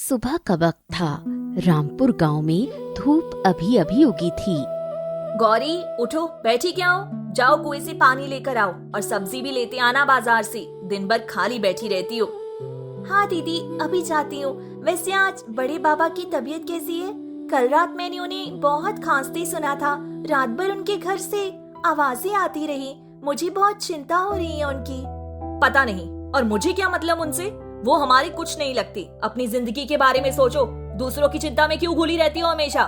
सुबह का वक्त था। रामपुर गांव में धूप अभी अभी उगी थी। गौरी उठो, बैठी क्या हो? जाओ कुएं से पानी लेकर आओ और सब्जी भी लेते आना बाजार से। दिन भर खाली बैठी रहती हो। हाँ दीदी, अभी जाती हूँ। वैसे आज बड़े बाबा की तबीयत कैसी है? कल रात मैंने उन्हें बहुत खांसते सुना था। रात भर उनके घर से आवाजें आती रही। मुझे बहुत चिंता हो रही है उनकी। पता नहीं, और मुझे क्या मतलब उनसे? वो हमारी कुछ नहीं लगती। अपनी जिंदगी के बारे में सोचो। दूसरों की चिंता में क्यों घुली रहती हो हमेशा?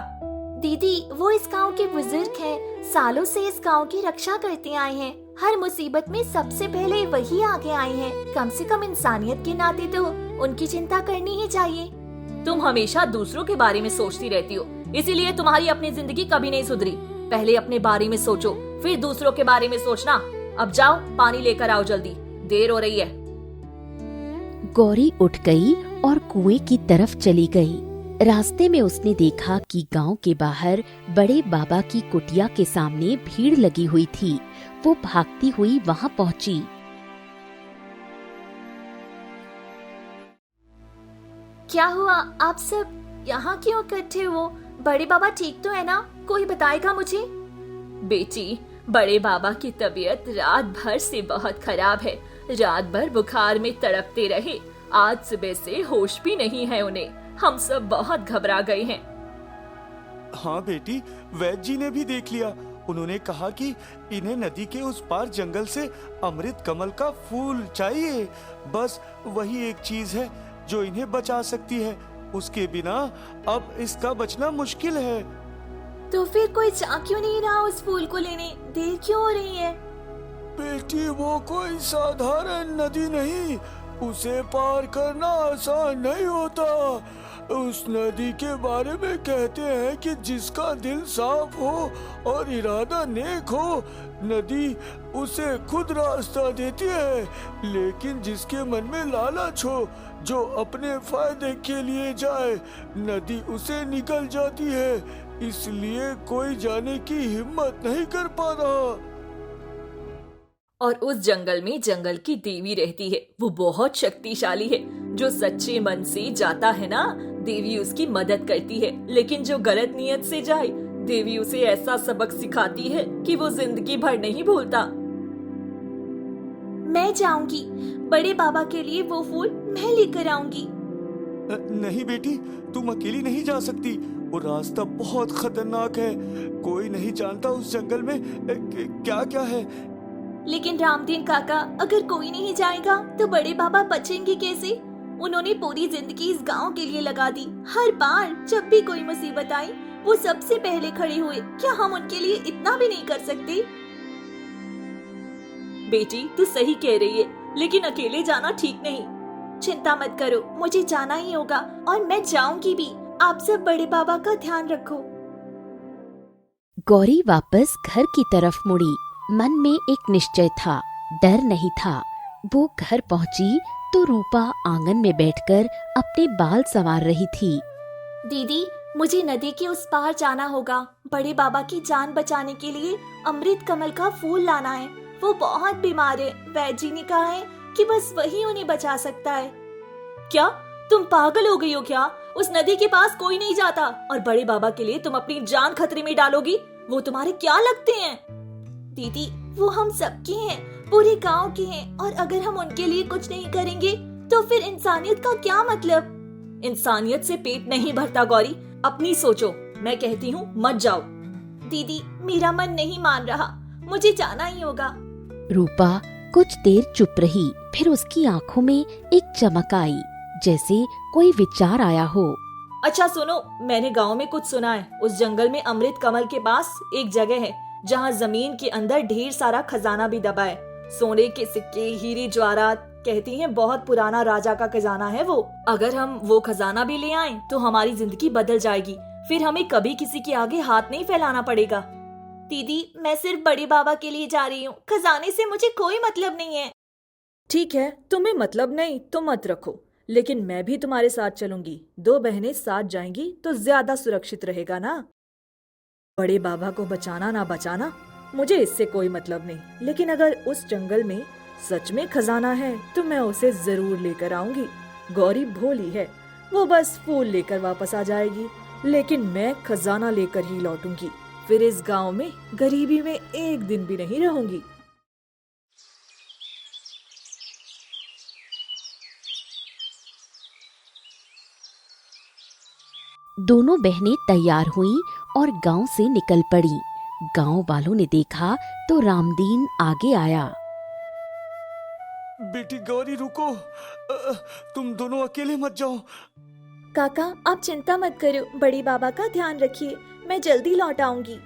दीदी, वो इस गांव के बुजुर्ग हैं। सालों से इस गांव की रक्षा करते आए हैं। हर मुसीबत में सबसे पहले वही आगे आए हैं। कम से कम इंसानियत के नाते तो उनकी चिंता करनी ही चाहिए। तुम हमेशा दूसरों के बारे में सोचती रहती हो, इसीलिए तुम्हारी अपनी जिंदगी कभी नहीं सुधरी। पहले अपने बारे में सोचो, फिर दूसरों के बारे में सोचना। अब जाओ, पानी लेकर आओ जल्दी, देर हो रही है। गौरी उठ गई और कुएं की तरफ चली गई। रास्ते में उसने देखा कि गांव के बाहर बड़े बाबा की कुटिया के सामने भीड़ लगी हुई थी। वो भागती हुई वहां पहुंची। क्या हुआ? आप सब यहाँ क्यों इकट्ठे हो? बड़े बाबा ठीक तो है ना? कोई बताएगा मुझे? बेटी, बड़े बाबा की तबीयत रात भर से बहुत खराब है। रात भर बुखार में तड़पते रहे। आज सुबह से होश भी नहीं है उन्हें। हम सब बहुत घबरा गए हैं। हाँ बेटी, वैद्य जी ने भी देख लिया। उन्होंने कहा कि इन्हें नदी के उस पार जंगल से अमृत कमल का फूल चाहिए। बस वही एक चीज है जो इन्हें बचा सकती है। उसके बिना अब इसका बचना मुश्किल है। तो फिर कोई जा क्यों नहीं रहा उस फूल को लेने? देर क्यों हो रही है? बेटी, वो कोई साधारण नदी नहीं। उसे पार करना आसान नहीं होता। उस नदी के बारे में कहते हैं कि जिसका दिल साफ हो और इरादा नेक हो, नदी उसे खुद रास्ता देती है। लेकिन जिसके मन में लालच हो, जो अपने फायदे के लिए जाए, नदी उसे निकल जाती है। इसलिए कोई जाने की हिम्मत नहीं कर पा रहा। और उस जंगल में जंगल की देवी रहती है। वो बहुत शक्तिशाली है। जो सच्चे मन से जाता है ना, देवी उसकी मदद करती है। लेकिन जो गलत नियत से जाए, देवी उसे ऐसा सबक सिखाती है कि वो जिंदगी भर नहीं भूलता। मैं जाऊंगी। बड़े बाबा के लिए वो फूल मैं लेकर आऊंगी। नहीं बेटी, तुम अकेली नहीं जा सकती। वो रास्ता बहुत खतरनाक है। कोई नहीं जानता उस जंगल में क्या क्या है। लेकिन रामदीन काका, अगर कोई नहीं जाएगा तो बड़े बाबा बचेंगे कैसे? उन्होंने पूरी जिंदगी इस गांव के लिए लगा दी। हर बार जब भी कोई मुसीबत आई, वो सबसे पहले खड़े हुए। क्या हम उनके लिए इतना भी नहीं कर सकते? बेटी, तू सही कह रही है, लेकिन अकेले जाना ठीक नहीं। चिंता मत करो, मुझे जाना ही होगा और मैं जाऊंगी भी। आप सब बड़े बाबा का ध्यान रखो। गौरी वापस घर की तरफ मुड़ी। मन में एक निश्चय था, डर नहीं था। वो घर पहुंची तो रूपा आंगन में बैठकर अपने बाल संवार रही थी। दीदी, मुझे नदी के उस पार जाना होगा। बड़े बाबा की जान बचाने के लिए अमृत कमल का फूल लाना है। वो बहुत बीमार है। वैद्य जी ने कहा है कि बस वही उन्हें बचा सकता है। क्या तुम पागल हो गई हो क्या? उस नदी के पास कोई नहीं जाता और बड़े बाबा के लिए तुम अपनी जान खतरे में डालोगी? वो तुम्हारे क्या लगते हैं? दीदी, वो हम सबके हैं, पूरे गांव के हैं। और अगर हम उनके लिए कुछ नहीं करेंगे तो फिर इंसानियत का क्या मतलब? इंसानियत से पेट नहीं भरता गौरी। अपनी सोचो। मैं कहती हूँ मत जाओ। दीदी, मेरा मन नहीं मान रहा। मुझे जाना ही होगा। रूपा कुछ देर चुप रही। फिर उसकी आंखों में एक चमक आई, जैसे कोई विचार आया हो। अच्छा सुनो, मैंने गांव में कुछ सुना है। उस जंगल में अमृत कमल के पास एक जगह है जहाँ जमीन के अंदर ढेर सारा खजाना भी दबा है। सोने के सिक्के, हीरे जवाहरात। कहती हैं बहुत पुराना राजा का खजाना है वो। अगर हम वो खजाना भी ले आएं तो हमारी जिंदगी बदल जाएगी। फिर हमें कभी किसी के आगे हाथ नहीं फैलाना पड़ेगा। दीदी, मैं सिर्फ बड़े बाबा के लिए जा रही हूँ। खजाने से मुझे कोई मतलब नहीं है। ठीक है, तुम्हें मतलब नहीं तो मत रखो, लेकिन मैं भी तुम्हारे साथ चलूंगी। 2 बहनें साथ जाएंगी तो ज्यादा सुरक्षित रहेगा ना। बड़े बाबा को बचाना ना बचाना, मुझे इससे कोई मतलब नहीं। लेकिन अगर उस जंगल में सच में खजाना है तो मैं उसे जरूर लेकर आऊंगी। गौरी भोली है, वो बस फूल लेकर वापस आ जाएगी, लेकिन मैं खजाना लेकर ही लौटूंगी। फिर इस गांव में गरीबी में एक दिन भी नहीं रहूंगी। दोनों बहनें तैयार हुईं और गांव से निकल पड़ी। गांव वालों ने देखा तो रामदीन आगे आया। बेटी गौरी रुको, तुम दोनों अकेले मत जाओ। काका आप चिंता मत करो, बड़ी बाबा का ध्यान रखिए, मैं जल्दी लौट आऊंगी।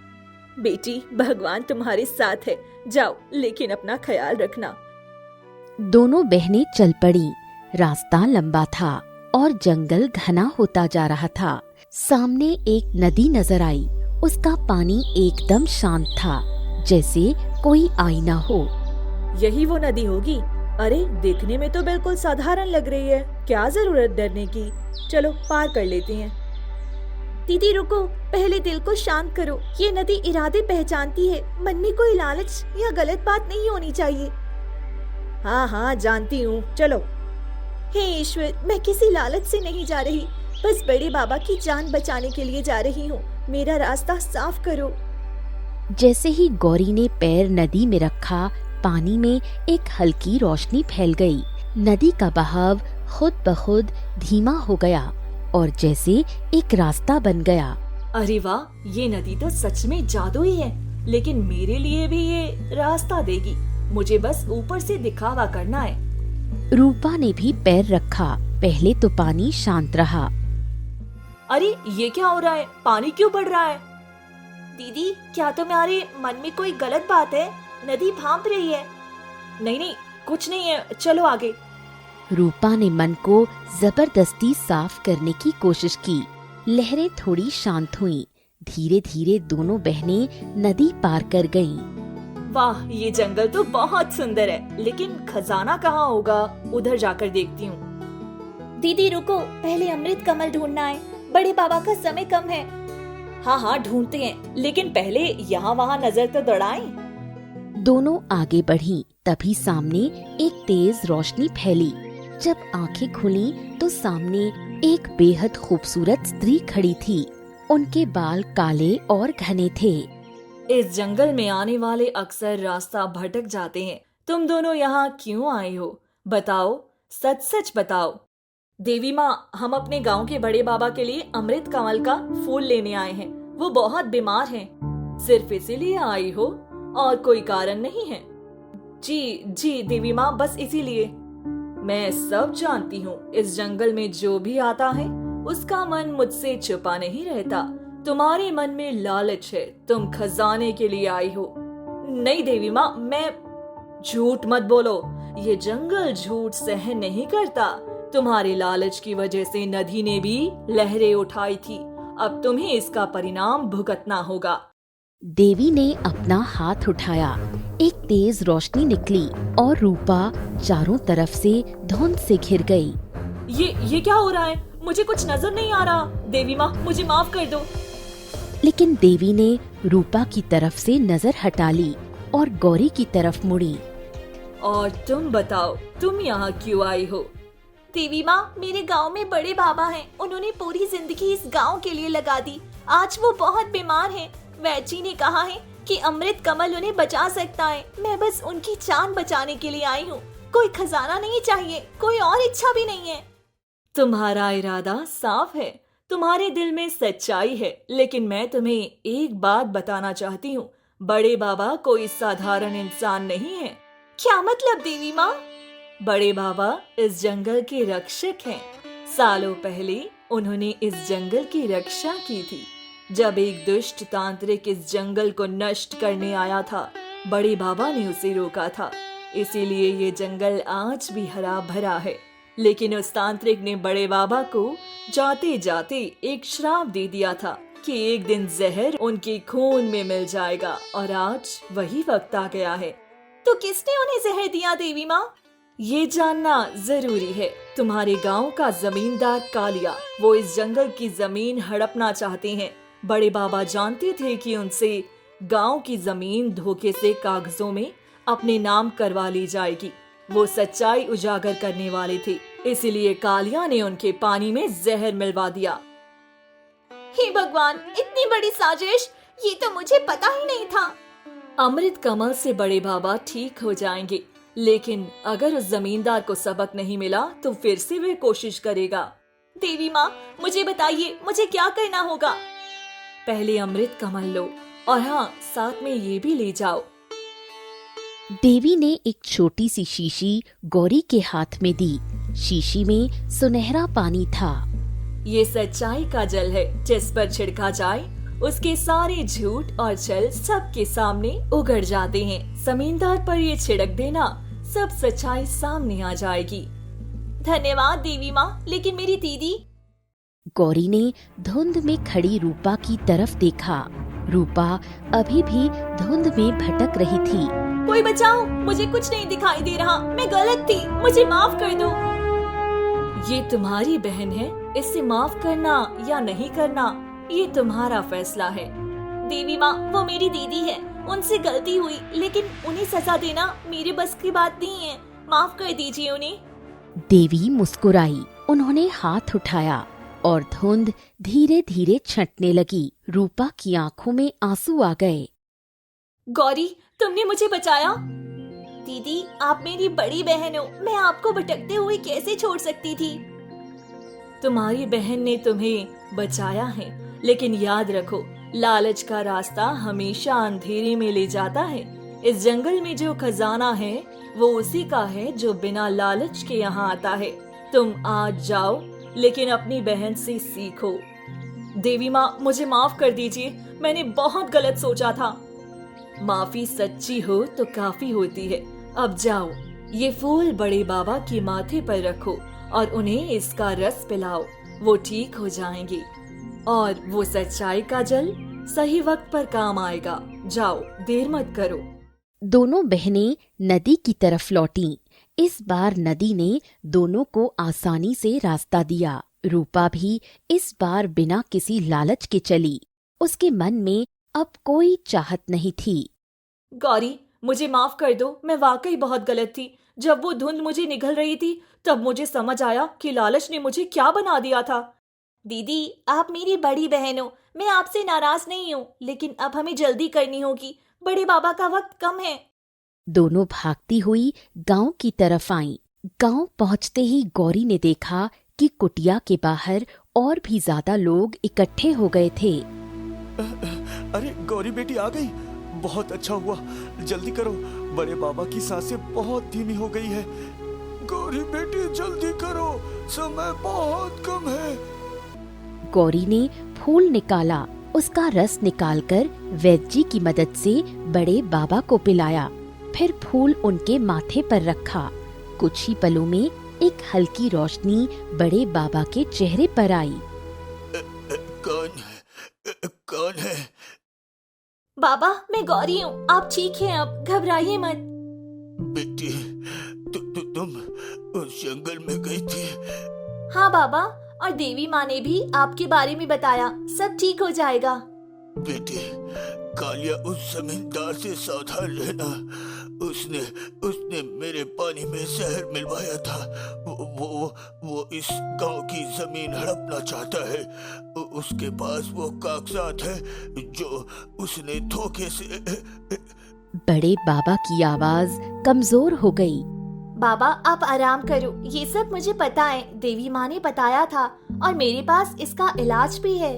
बेटी भगवान तुम्हारे साथ है, जाओ लेकिन अपना ख्याल रखना। दोनों बहनें चल पड़ी। रास्ता लंबा था और जंगल घना होता जा रहा था। सामने एक नदी नजर आई। उसका पानी एकदम शांत था, जैसे कोई आईना हो। यही वो नदी होगी। अरे देखने में तो बिल्कुल साधारण लग रही है, क्या जरूरत डरने की। चलो पार कर लेते हैं। दीदी रुको, पहले दिल को शांत करो। ये नदी इरादे पहचानती है, मन में कोई लालच या गलत बात नहीं होनी चाहिए। हाँ हाँ जानती हूँ, चलो। हे ईश्वर, मैं किसी लालच से नहीं जा रही, बस बड़े बाबा की जान बचाने के लिए जा रही हूँ। मेरा रास्ता साफ करो। जैसे ही गौरी ने पैर नदी में रखा, पानी में एक हल्की रोशनी फैल गई। नदी का बहाव खुद ब खुद धीमा हो गया और जैसे एक रास्ता बन गया। अरे वाह, ये नदी तो सच में जादुई है, लेकिन मेरे लिए भी ये रास्ता देगी। मुझे बस ऊपर से दिखावा करना है। रूपा ने भी पैर रखा। पहले तो पानी शांत रहा। अरे ये क्या हो रहा है, पानी क्यों बढ़ रहा है? दीदी क्या तुम्हारे मन में कोई गलत बात है? नदी भांप रही है। नहीं नहीं, कुछ नहीं है, चलो आगे। रूपा ने मन को जबरदस्ती साफ करने की कोशिश की। लहरें थोड़ी शांत हुईं। धीरे धीरे दोनों बहनें नदी पार कर गईं। वाह, ये जंगल तो बहुत सुंदर है, लेकिन खजाना कहाँ होगा? उधर जाकर देखती हूँ। दीदी रुको, पहले अमृत कमल ढूंढना है, बड़े बाबा का समय कम है। हाँ हाँ ढूंढते हैं, लेकिन पहले यहाँ वहाँ नजर तो दौड़ाएं। दोनों आगे बढ़ीं, तभी सामने एक तेज रोशनी फैली। जब आंखें खुली तो सामने एक बेहद खूबसूरत स्त्री खड़ी थी। उनके बाल काले और घने थे। इस जंगल में आने वाले अक्सर रास्ता भटक जाते हैं। तुम दोनों यहाँ क्यों आए हो? बताओ, सच सच बताओ। देवी माँ, हम अपने गांव के बड़े बाबा के लिए अमृत कमल का फूल लेने आए हैं। वो बहुत बीमार हैं। सिर्फ इसीलिए आई हो और कोई कारण नहीं है? जी जी देवी माँ, बस इसीलिए। मैं सब जानती हूँ, इस जंगल में जो भी आता है उसका मन मुझसे छुपा नहीं रहता। तुम्हारे मन में लालच है, तुम खजाने के लिए आई हो। नहीं देवी माँ, मैं। झूठ मत बोलो, ये जंगल झूठ सहन नहीं करता। तुम्हारे लालच की वजह से नदी ने भी लहरें उठाई थी। अब तुम्हें इसका परिणाम भुगतना होगा। देवी ने अपना हाथ उठाया। एक तेज रोशनी निकली और रूपा चारों तरफ से धुंध से घिर गई। ये क्या हो रहा है? मुझे कुछ नजर नहीं आ रहा। देवी माँ, मुझे माफ कर दो। लेकिन देवी ने रूपा की तरफ से नजर हटा ली और गौरी की तरफ मुड़ी। और तुम बताओ, तुम यहाँ क्यों आई हो? देवी माँ, मेरे गांव में बड़े बाबा हैं। उन्होंने पूरी जिंदगी इस गांव के लिए लगा दी। आज वो बहुत बीमार हैं। वैद्य जी ने कहा है कि अमृत कमल उन्हें बचा सकता है। मैं बस उनकी जान बचाने के लिए आई हूँ। कोई खजाना नहीं चाहिए, कोई और इच्छा भी नहीं है। तुम्हारा इरादा साफ है, तुम्हारे दिल में सच्चाई है, लेकिन मैं तुम्हें एक बात बताना चाहती हूँ। बड़े बाबा कोई साधारण इंसान नहीं है। क्या मतलब देवी माँ? बड़े बाबा इस जंगल के रक्षक हैं। सालों पहले उन्होंने इस जंगल की रक्षा की थी। जब एक दुष्ट तांत्रिक इस जंगल को नष्ट करने आया था, बड़े बाबा ने उसे रोका था। इसीलिए ये जंगल आज भी हरा भरा है। लेकिन उस तांत्रिक ने बड़े बाबा को जाते जाते एक श्राप दे दिया था कि एक दिन जहर उनके खून में मिल जाएगा, और आज वही वक्त आ गया है। तो किसने उन्हें जहर दिया देवी माँ? ये जानना जरूरी है। तुम्हारे गांव का जमींदार कालिया, वो इस जंगल की जमीन हड़पना चाहते हैं। बड़े बाबा जानते थे कि उनसे गांव की जमीन धोखे से कागजों में अपने नाम करवा ली जाएगी। वो सच्चाई उजागर करने वाले थे। इसीलिए कालिया ने उनके पानी में जहर मिलवा दिया। हे भगवान, इतनी बड़ी साजिश, ये तो मुझे पता ही नहीं था। अमृत कमल से बड़े बाबा ठीक हो जाएंगे, लेकिन अगर उस जमींदार को सबक नहीं मिला तो फिर से वह कोशिश करेगा। देवी माँ, मुझे बताइए, मुझे क्या करना होगा? पहले अमृत कमल लो और हाँ, साथ में ये भी ले जाओ। देवी ने एक छोटी सी शीशी गौरी के हाथ में दी। शीशी में सुनहरा पानी था। ये सच्चाई का जल है, जिस पर छिड़का जाए उसके सारे झूठ और छल सबके सामने उगड़ जाते हैं। जमींदार पर ये छिड़क देना, सब सच्चाई सामने आ जाएगी। धन्यवाद देवी माँ, लेकिन मेरी दीदी। गौरी ने धुंध में खड़ी रूपा की तरफ देखा। रूपा अभी भी धुंध में भटक रही थी। कोई बचाओ, मुझे कुछ नहीं दिखाई दे रहा, मैं गलत थी, मुझे माफ कर दो। ये तुम्हारी बहन है, इसे माफ करना या नहीं करना ये तुम्हारा फैसला है। देवी माँ, वो मेरी दीदी है, उनसे गलती हुई, लेकिन उन्हें सजा देना मेरे बस की बात नहीं है, माफ कर दीजिए उन्हें। देवी मुस्कुराई। उन्होंने हाथ उठाया और धुंध धीरे धीरे छंटने लगी। रूपा की आंखों में आंसू आ गए। गौरी, तुमने मुझे बचाया। दीदी, आप मेरी बड़ी बहन हो, मैं आपको भटकते हुए कैसे छोड़ सकती थी? तुम्हारी बहन ने तुम्हें बचाया है, लेकिन याद रखो, लालच का रास्ता हमेशा अंधेरे में ले जाता है। इस जंगल में जो खजाना है वो उसी का है जो बिना लालच के यहाँ आता है। तुम आज जाओ, लेकिन अपनी बहन से सीखो। देवी माँ, मुझे माफ कर दीजिए, मैंने बहुत गलत सोचा था। माफी सच्ची हो तो काफी होती है। अब जाओ, ये फूल बड़े बाबा के माथे पर रखो और उन्हें इसका रस पिलाओ, वो ठीक हो जाएंगे और वो सच्चाई का जल सही वक्त पर काम आएगा। जाओ, देर मत करो। दोनों बहनें नदी की तरफ लौटीं। इस बार नदी ने दोनों को आसानी से रास्ता दिया। रूपा भी इस बार बिना किसी लालच के चली। उसके मन में अब कोई चाहत नहीं थी। गौरी, मुझे माफ कर दो, मैं वाकई बहुत गलत थी। जब वो धुंध मुझे निगल रही थी तब मुझे समझ आया कि लालच ने मुझे क्या बना दिया था। दीदी, आप मेरी बड़ी बहन हो, मैं आपसे नाराज नहीं हूँ, लेकिन अब हमें जल्दी करनी होगी, बड़े बाबा का वक्त कम है। दोनों भागती हुई गांव की तरफ आईं। गांव पहुंचते ही गौरी ने देखा कि कुटिया के बाहर और भी ज्यादा लोग इकट्ठे हो गए थे। अरे गौरी बेटी आ गई, बहुत अच्छा हुआ, जल्दी करो, बड़े बाबा की सांसें बहुत धीमी हो गई है। गौरी बेटी जल्दी करो, समय बहुत कम है। गौरी ने फूल निकाला। उसका रस निकालकर वैद्य जी की मदद से बड़े बाबा को पिलाया। फिर फूल उनके माथे पर रखा। कुछ ही पलों में एक हल्की रोशनी बड़े बाबा के चेहरे पर आई। कौन है? बाबा, मैं गौरी हूँ, आप ठीक हैं, अब घबराइए मत। बेटी, तुम उस जंगल में गई थी? हाँ बाबा, और देवी माँ ने भी आपके बारे में बताया, सब ठीक हो जाएगा। बेटी, कालिया उस जमींदार से सावधान रहना, उसने मेरे पानी में जहर मिलवाया था। वो इस गांव की जमीन हड़पना चाहता है। उसके पास वो कागजात है जो उसने धोखे से। बड़े बाबा की आवाज कमजोर हो गई। बाबा, आप आराम करो, ये सब मुझे पता है, देवी माँ ने बताया था और मेरे पास इसका इलाज भी है।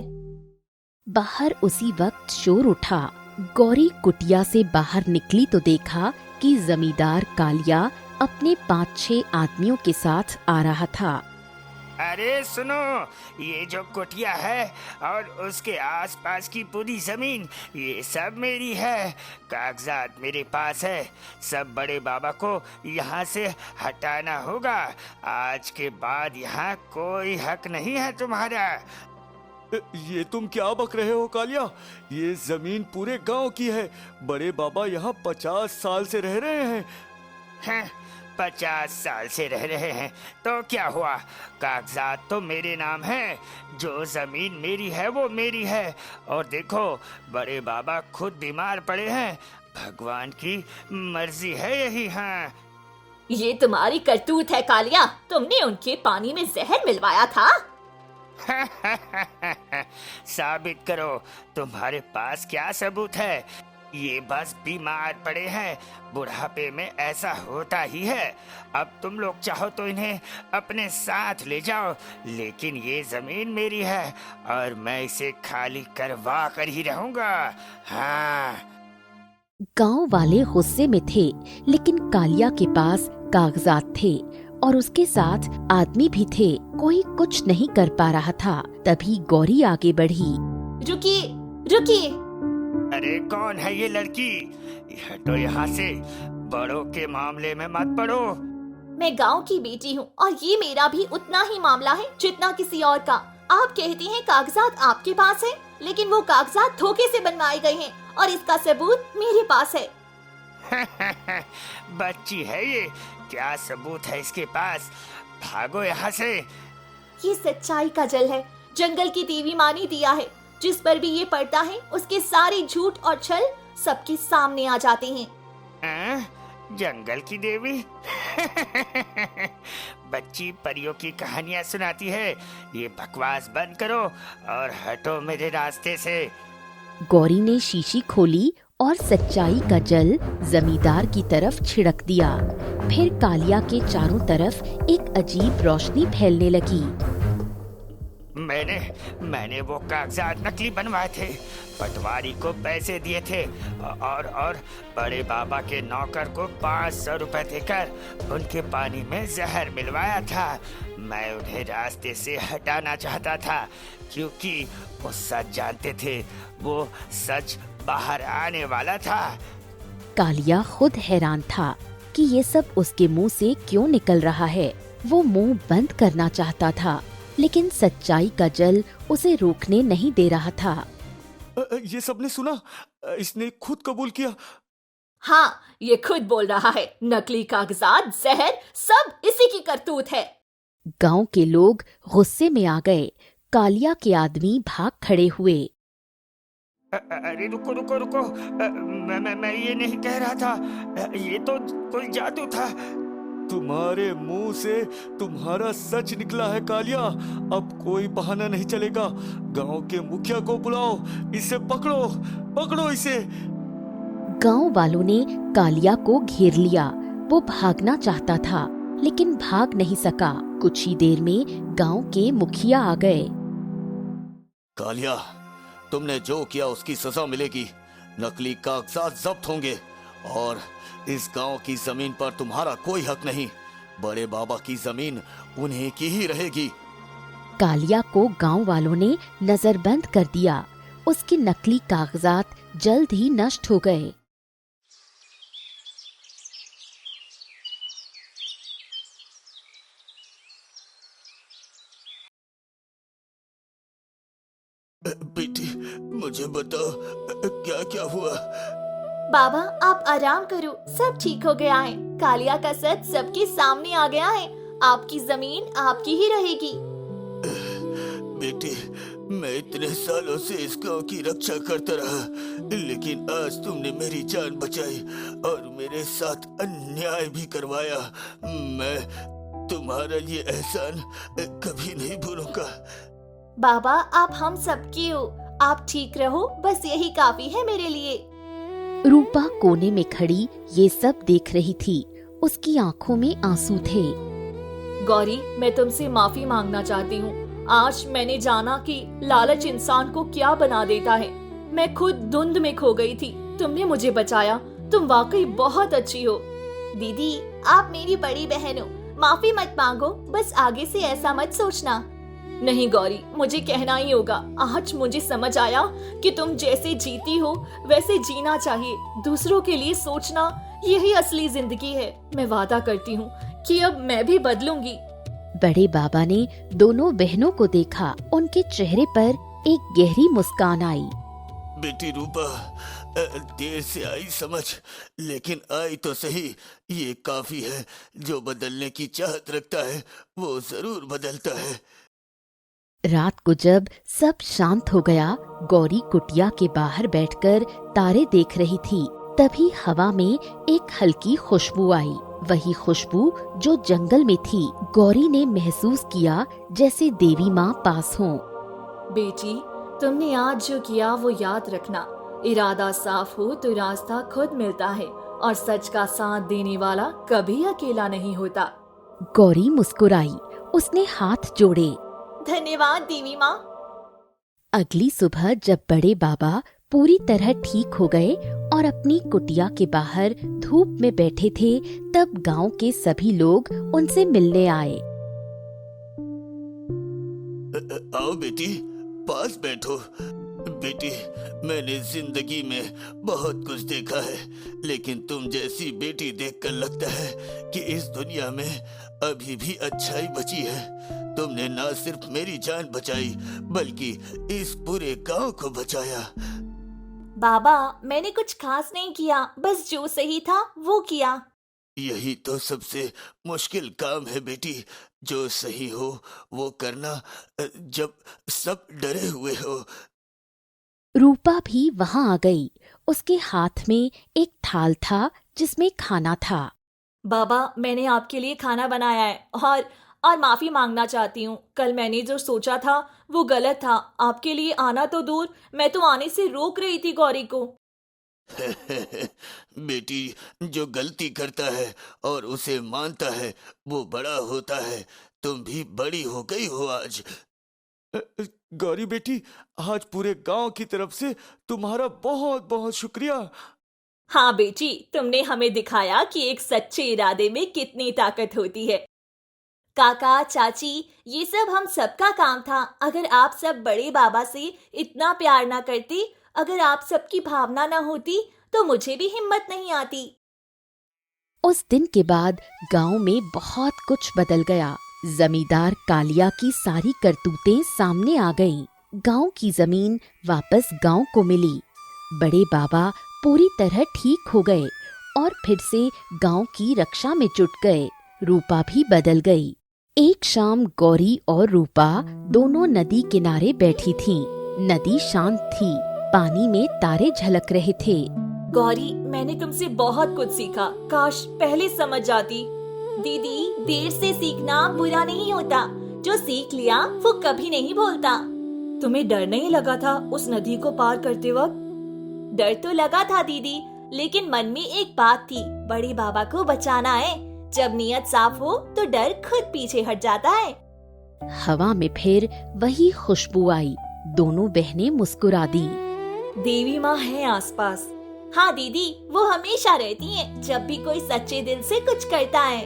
बाहर उसी वक्त शोर उठा। गौरी कुटिया से बाहर निकली तो देखा कि जमींदार कालिया अपने 5-6 आदमियों के साथ आ रहा था। अरे सुनो, ये जो कुटिया है और उसके आसपास की पूरी जमीन, ये सब मेरी है। कागजात मेरे पास है। सब बड़े बाबा को यहाँ से हटाना होगा। आज के बाद यहाँ कोई हक नहीं है तुम्हारा। ये तुम क्या बक रहे हो कालिया? ये जमीन पूरे गांव की है। बड़े बाबा यहाँ 50 साल से रह रहे हैं। 50 साल से रह रहे हैं तो क्या हुआ? कागजात तो मेरे नाम है। जो जमीन मेरी है वो मेरी है। और देखो, बड़े बाबा खुद बीमार पड़े हैं। भगवान की मर्जी है यही। हाँ, ये तुम्हारी करतूत है कालिया, तुमने उनके पानी में जहर मिलवाया था। साबित करो, तुम्हारे पास क्या सबूत है? ये बस बीमार पड़े हैं, बुढ़ापे में ऐसा होता ही है। अब तुम लोग चाहो तो इन्हें अपने साथ ले जाओ, लेकिन ये जमीन मेरी है और मैं इसे खाली करवा कर ही रहूंगा। हाँ। गांव वाले गुस्से में थे, लेकिन कालिया के पास कागजात थे और उसके साथ आदमी भी थे। कोई कुछ नहीं कर पा रहा था। तभी गौरी आगे बढ़ी। रुकिए, रुकिए। अरे कौन है ये लड़की? हटो यहाँ से, बड़ों के मामले में मत पड़ो। मैं गांव की बेटी हूँ और ये मेरा भी उतना ही मामला है जितना किसी और का। आप कहती हैं कागजात आपके पास है, लेकिन वो कागजात धोखे से बनवाए गए हैं और इसका सबूत मेरे पास है। बच्ची है ये, क्या सबूत है इसके पास? भागो यहाँ से। ये सच्चाई का जल है, जंगल की देवी माँ ने दिया है। जिस पर भी ये पड़ता है उसके सारे झूठ और छल सबके सामने आ जाते हैं। जंगल की देवी? बच्ची परियों की कहानियाँ सुनाती है। ये बकवास बंद करो और हटो मेरे रास्ते से। गौरी ने शीशी खोली और सच्चाई का जल जमींदार की तरफ छिड़क दिया। फिर कालिया के चारों तरफ एक अजीब रोशनी फैलने लगी। मैंने वो कागजात नकली बनवाए थे, पटवारी को पैसे दिए थे और बड़े बाबा के नौकर को 500 रुपए देकर उनके पानी में जहर मिलवाया था। मैं उन्हें रास्ते से हटाना चाहता था क्योंकि वो सच जानते थे, वो सच बाहर आने वाला था। कालिया खुद हैरान था कि ये सब उसके मुंह से क्यों निकल रहा है। वो मुंह बंद करना चाहता था, लेकिन सच्चाई का जल उसे रोकने नहीं दे रहा था। ये सबने सुना? इसने खुद कबूल किया। हाँ, ये खुद बोल रहा है। नकली कागजात, जहर, सब इसी की करतूत है। गांव के लोग गुस्से में आ गए। कालिया के आदमी भाग खड़े हुए। अरे रुको रुको रुको, मैं ये नहीं कह रहा था, ये तो कोई जादू था। तुम्हारे मुंह से तुम्हारा सच निकला है कालिया। अब कोई बहाना नहीं चलेगा। गांव के मुखिया को बुलाओ, इसे पकड़ो, पकड़ो इसे। गांव वालों ने कालिया को घेर लिया। वो भागना चाहता था, लेकिन भाग नहीं सका। कुछ ही देर में गांव के मुखिया आ गए। कालिया, तुमने जो किया उसकी सजा मिलेगी। नकली कागजात जब्त होंगे और इस गांव की जमीन पर तुम्हारा कोई हक नहीं। बड़े बाबा की जमीन उन्हीं की ही रहेगी। कालिया को गांव वालों ने नजरबंद कर दिया। उसके नकली कागजात जल्द ही नष्ट हो गए। बेटी, मुझे बताओ क्या क्या हुआ? बाबा, आप आराम करो, सब ठीक हो गया है। कालिया का सच सबके सामने आ गया है। आपकी जमीन आपकी ही रहेगी। बेटी, मैं इतने सालों से इस गांव की रक्षा करता रहा, लेकिन आज तुमने मेरी जान बचाई और मेरे साथ अन्याय भी करवाया। मैं तुम्हारा ये एहसान कभी नहीं भूलूंगा। बाबा, आप हम सबके हो। आप ठीक रहो, बस यही काफी है मेरे लिए। रूपा कोने में खड़ी ये सब देख रही थी। उसकी आंखों में आंसू थे। गौरी, मैं तुमसे माफी मांगना चाहती हूँ। आज मैंने जाना कि लालच इंसान को क्या बना देता है। मैं खुद धुंध में खो गई थी, तुमने मुझे बचाया। तुम वाकई बहुत अच्छी हो। दीदी, आप मेरी बड़ी बहन हो, माफी मत मांगो, बस आगे से ऐसा मत सोचना। नहीं गौरी, मुझे कहना ही होगा। आज मुझे समझ आया कि तुम जैसे जीती हो वैसे जीना चाहिए। दूसरों के लिए सोचना, यही असली जिंदगी है। मैं वादा करती हूँ कि अब मैं भी बदलूंगी। बड़े बाबा ने दोनों बहनों को देखा। उनके चेहरे पर एक गहरी मुस्कान आई। बेटी रूपा, देर से आई समझ, लेकिन आई तो सही। ये काफी है। जो बदलने की चाहत रखता है वो जरूर बदलता है। रात को जब सब शांत हो गया, गौरी कुटिया के बाहर बैठकर तारे देख रही थी। तभी हवा में एक हल्की खुशबू आई। वही खुशबू जो जंगल में थी, गौरी ने महसूस किया जैसे देवी माँ पास हों। बेटी, तुमने आज जो किया वो याद रखना। इरादा साफ हो तो रास्ता खुद मिलता है, और सच का साथ देने वाला कभी अकेला नहीं होता। गौरी मुस्कुराई, उसने हाथ जोड़े। धन्यवाद देवी माँ। अगली सुबह जब बड़े बाबा पूरी तरह ठीक हो गए और अपनी कुटिया के बाहर धूप में बैठे थे, तब गांव के सभी लोग उनसे मिलने आए। आओ बेटी, पास बैठो। बेटी, मैंने जिंदगी में बहुत कुछ देखा है, लेकिन तुम जैसी बेटी देखकर लगता है कि इस दुनिया में अभी भी अच्छाई बची है। तुमने ना सिर्फ मेरी जान बचाई, बल्कि इस पूरे गांव को बचाया। बाबा, मैंने कुछ खास नहीं किया, बस जो सही था वो किया। यही तो सबसे मुश्किल काम है बेटी, जो सही हो वो करना, जब सब डरे हुए हो। रूपा भी वहां आ गई। उसके हाथ में एक थाल था जिसमें खाना था। बाबा, मैंने आपके लिए खाना बनाया है और माफी मांगना चाहती हूँ। कल मैंने जो सोचा था वो गलत था। आपके लिए आना तो दूर, मैं तो आने से रोक रही थी गौरी को। बेटी, जो गलती करता है और उसे मानता है वो बड़ा होता है। तुम भी बड़ी हो गई हो आज। गौरी बेटी, आज पूरे गांव की तरफ से तुम्हारा बहुत बहुत शुक्रिया। हाँ बेटी, तुमने हमें दिखाया कि एक सच्चे इरादे में कितनी ताकत होती है। काका, चाची, ये सब हम सबका काम था। अगर आप सब बड़े बाबा से इतना प्यार ना करती, अगर आप सबकी भावना ना होती, तो मुझे भी हिम्मत नहीं आती। उस दिन के बाद गांव में बहुत कुछ बदल गया। जमींदार कालिया की सारी करतूतें सामने आ गईं। गांव की जमीन वापस गांव को मिली। बड़े बाबा पूरी तरह ठीक हो गए और फिर से गांव की रक्षा में जुट गए। रूपा भी बदल गई। एक शाम गौरी और रूपा दोनों नदी किनारे बैठी थीं। नदी शांत थी, पानी में तारे झलक रहे थे। गौरी, मैंने तुमसे बहुत कुछ सीखा, काश पहले समझ जाती। दीदी, देर से सीखना बुरा नहीं होता, जो सीख लिया वो कभी नहीं भूलता। तुम्हें डर नहीं लगा था उस नदी को पार करते वक्त? डर तो लगा था दीदी, लेकिन मन में एक बात थी, बड़े बाबा को बचाना है। जब नीयत साफ हो तो डर खुद पीछे हट जाता है। हवा में फिर वही खुशबू आई। दोनों बहनें मुस्कुरा दी। देवी माँ है आसपास। हाँ दीदी, वो हमेशा रहती हैं जब भी कोई सच्चे दिल से कुछ करता है।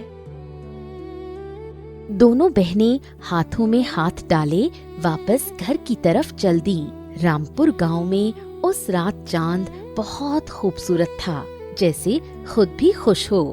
दोनों बहनें हाथों में हाथ डाले वापस घर की तरफ चल दी। रामपुर गांव में उस रात चांद बहुत खूबसूरत था, जैसे खुद भी खुश हो।